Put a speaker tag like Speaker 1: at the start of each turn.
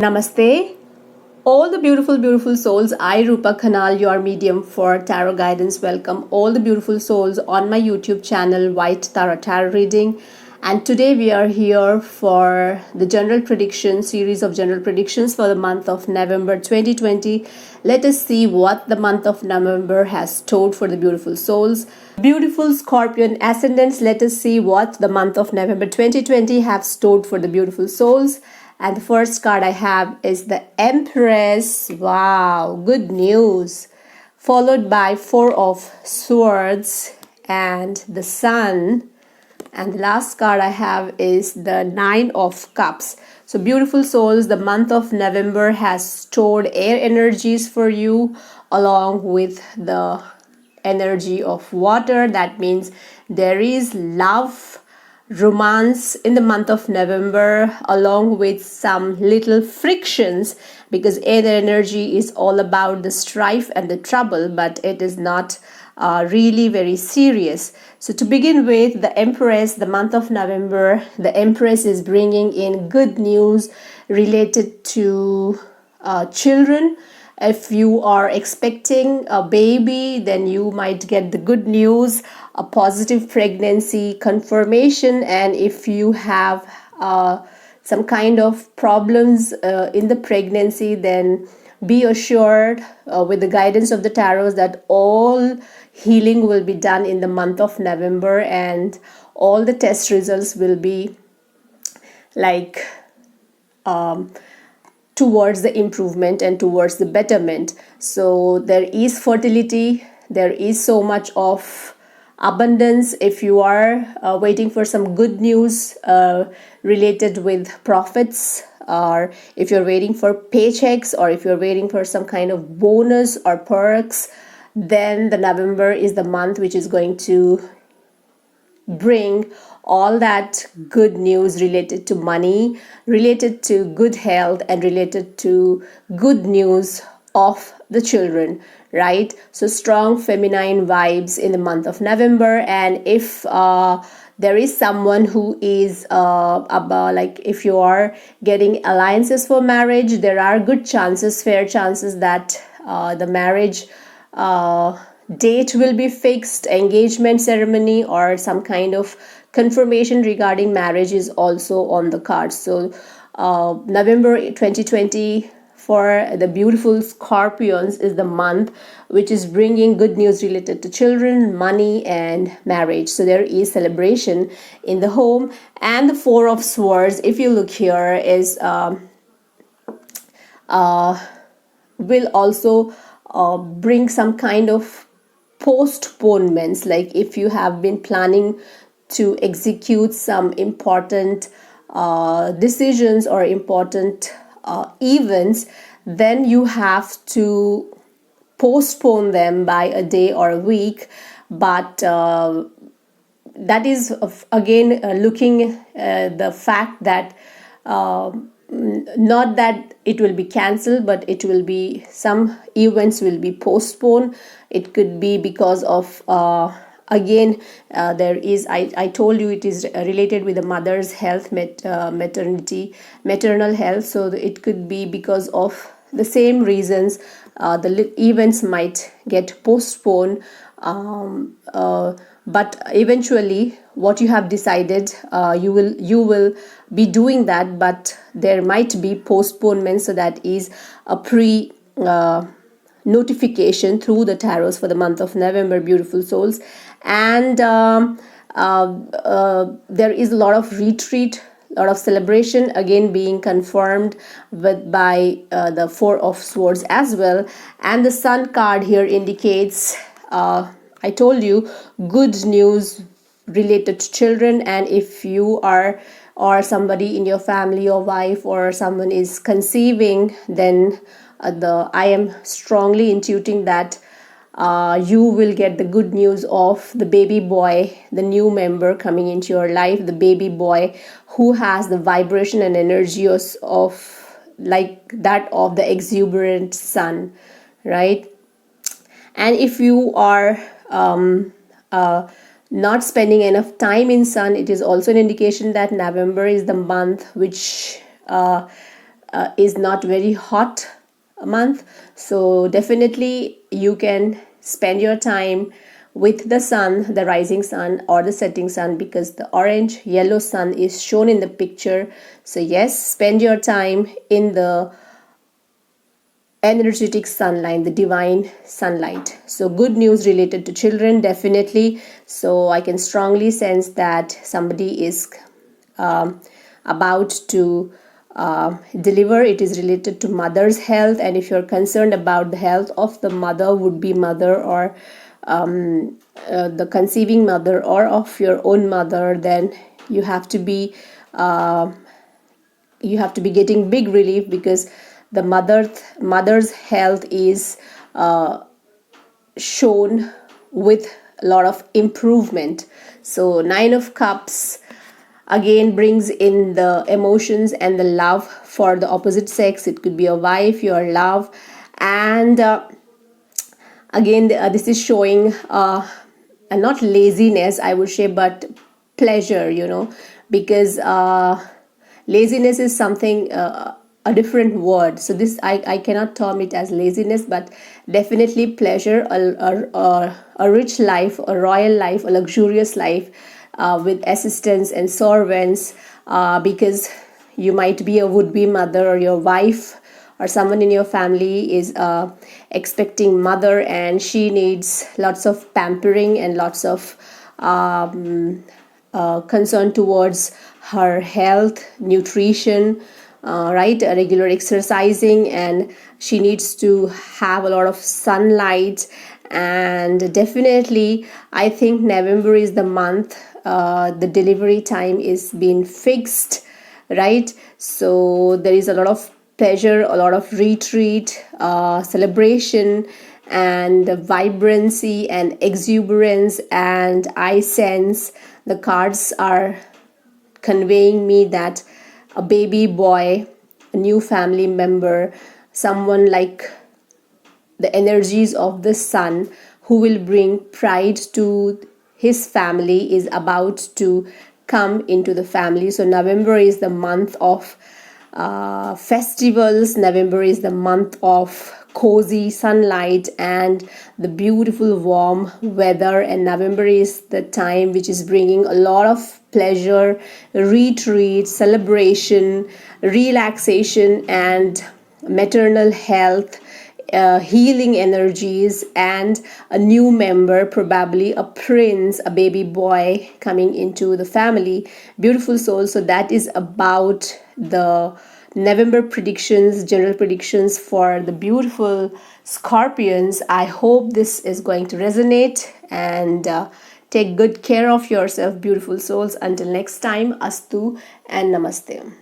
Speaker 1: Namaste. All the beautiful, beautiful souls. I, Rupa Khanal, your medium for tarot guidance. Welcome all the beautiful souls on my YouTube channel, White Tarot Reading. And today we are here for the general prediction series of general predictions for the month of November 2020. Let us see what the month of November has stored for the beautiful souls. Beautiful Scorpion ascendants, let us see what the month of November 2020 have stored for the beautiful souls. And the first card I have is the Empress. Wow, good news. Followed by Four of Swords and the Sun. And the last card I have is the Nine of Cups. So beautiful souls, the month of November has stored air energies for you along with the energy of water. That means there is love, romance in the month of November, along with some little frictions, because air energy is all about the strife and the trouble, but it is not really very serious. So to begin with, the Empress, the month of November, the Empress is bringing in good news related to children. If you are expecting a baby, then you might get the good news, a positive pregnancy confirmation. And if you have some kind of problems in the pregnancy, then be assured with the guidance of the tarot that all healing will be done in the month of November, and all the test results will be like towards the improvement and towards the betterment. So there is fertility, there is so much of abundance. If you are waiting for some good news related with profits, or if you're waiting for paychecks, or if you're waiting for some kind of bonus or perks, then the November is the month which is going to bring all that good news related to money, related to good health, and related to good news of the children, right? So strong feminine vibes in the month of November. And if there is someone who is about, like, if you are getting alliances for marriage, there are good chances, fair chances that the marriage date will be fixed, engagement ceremony or some kind of confirmation regarding marriage is also on the cards. So November 2020 for the beautiful Scorpions is the month which is bringing good news related to children, money and marriage. So there is celebration in the home. And the Four of Swords, if you look here, is will also bring some kind of postponements. Like if you have been planning to execute some important decisions or important events, then you have to postpone them by a day or a week. But that is again looking the fact that not that it will be cancelled, but it will be, some events will be postponed. It could be because of again there is, I told you, it is related with the mother's health, maternal health. So it could be because of the same reasons the events might get postponed. But eventually what you have decided, you will be doing that, but there might be postponement. So that is a pre notification through the tarots for the month of November, beautiful souls. And there is a lot of retreat, a lot of celebration again being confirmed by the Four of Swords as well. And the Sun card here indicates, I told you, good news related to children. And if you are, or somebody in your family, your wife or someone is conceiving, then I am strongly intuiting that you will get the good news of the baby boy, the new member coming into your life, the baby boy who has the vibration and energy of like that of the exuberant sun, right? And if you are not spending enough time in sun, it is also an indication that November is the month which is not very hot month, so definitely you can spend your time with the sun, the rising sun or the setting sun, because the orange yellow sun is shown in the picture. So yes, spend your time in the energetic sunlight, the divine sunlight. So good news related to children, definitely. So I can strongly sense that somebody is about to deliver. It is related to mother's health, and if you're concerned about the health of the mother, would be mother, or the conceiving mother, or of your own mother, then you have to be getting big relief, because the mother's health is shown with a lot of improvement. So 9 of Cups again brings in the emotions and the love for the opposite sex. It could be a wife, your love, and again this is showing not laziness, I would say, but pleasure, because laziness is something, a different word. So this I cannot term it as laziness, but definitely pleasure, a rich life, a royal life, a luxurious life, with assistants and servants, because you might be a would-be mother, or your wife or someone in your family is expecting mother, and she needs lots of pampering and lots of concern towards her health, nutrition, right, regular exercising, and she needs to have a lot of sunlight. And definitely I think November is the month, the delivery time is being fixed, right? So there is a lot of pleasure, a lot of retreat, celebration, and vibrancy and exuberance. And I sense the cards are conveying me that a baby boy, a new family member, someone like the energies of the sun, who will bring pride to his family, is about to come into the family. So November is the month of festivals. November is the month of cozy sunlight and the beautiful warm weather, and November is the time which is bringing a lot of pleasure, retreat, celebration, relaxation, and maternal health, healing energies, and a new member, probably a prince, a baby boy coming into the family. Beautiful soul. So that is about the November predictions, general predictions for the beautiful Scorpions. I hope this is going to resonate, and take good care of yourself, beautiful souls. Until next time, Astu and Namaste.